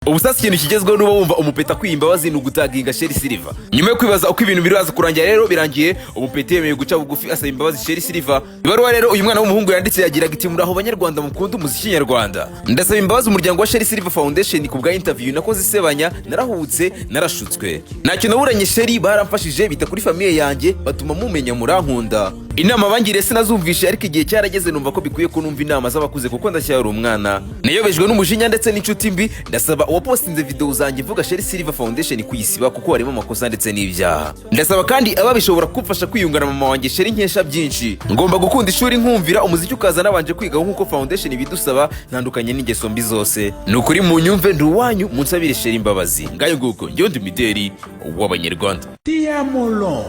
Ubusasi ikintu kigezweho nuba wumva umupeta kwiyimbabazi n'ugutaginga Sherry Silver. Nyuma yo kwibaza uko ibintu biraza kurangira rero birangiye umupeta yemeye guca bugufi asaba imbabazi Sherry Silver. Ibaruwa rero uyu mwana w'umuhungu yanditse yagira ati muraho banyarwanda mukunda umuziki nyarwanda. Ndasaba imbabazi umuryango wa Sherry Silver Foundation ku bwa interview nakoze isebanya narahubutse narashutswe. Ntacyo naburanye Sherry baramfashije bita kuri famille yanjye batuma mumenya murankunda. Inama bangire sinazumvishe ariko igihe cyarageze numva ko bikwiye ko numva inama z'abakuze kuko ndacyari umwana. Nayobejwe n'umujinya ndetse n'inshuti mbi ndasaba uwapostinze video zanjye vuga Sherry Silver Foundation kuyisiba kuko harimo amakosa ndetse n'ibyaha. Ndasaba kandi ababishobora kumfasha kwiyungana mama wanjye Sherry nkesha byinshi. Ngomba gukunda ishuri nkumvira umuziki ukaza nabanje kwiga nkuko Foundation bidusaba ntandukanye n'ingeso mbi zose. Nukuri mu nyumve nduwanyu munsabire Sherry imbabazi. Ngayo nguko njye ndi mideri w'abanyarwanda. Diamolo.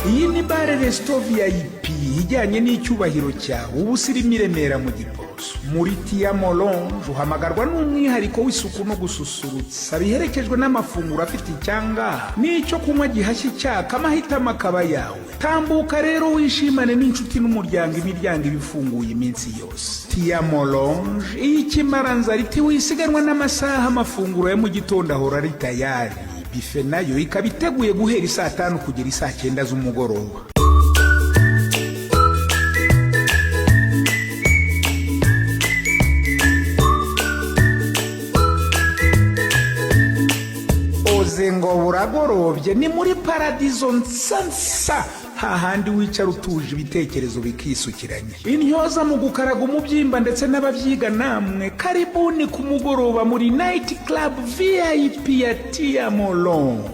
Iyi ni bare resto VIP ijyanye n'icyubahiro cyawe ubusirimu Remera mu Giporoso. Muri Diamolo uhamagarwa n'umwihariko w'isuku no gususurutsa biherekejwe n'amafunguro afite icyanga n'icyo kunywa gihashye cyaka amahitamo akaba yawe. Tambuka rero wishimane n'inshuti n'umuryango imiryango ibifunguye iminsi yose. Diamolo ikimaranza riti wisiganwa n'amasaha amafunguro ya mu gitondo ahora ari tayari. Bife nayo ikaba iteguye guhera isaa 5 kugera isaa 9 z'umugoroba. Oze ngo buragorobye ni muri paradizo nsansa hahandi wicara utuje ibitekerezo bikisukiranye. Intyoza mu gukaraga umubyimba ndetse n'ababyiga namwe karibuni ku mugoroba muri Night Club VIP ya Diamolo.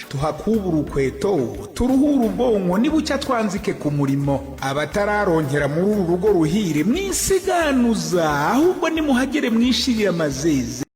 Tuhakubura ukweto turuhura ubwonko nibucya twanzike ku murimo. Abatararonkera muri uru rugo ruhire mwisiganuza ahubwo nimuhagere mwishirira amazeze.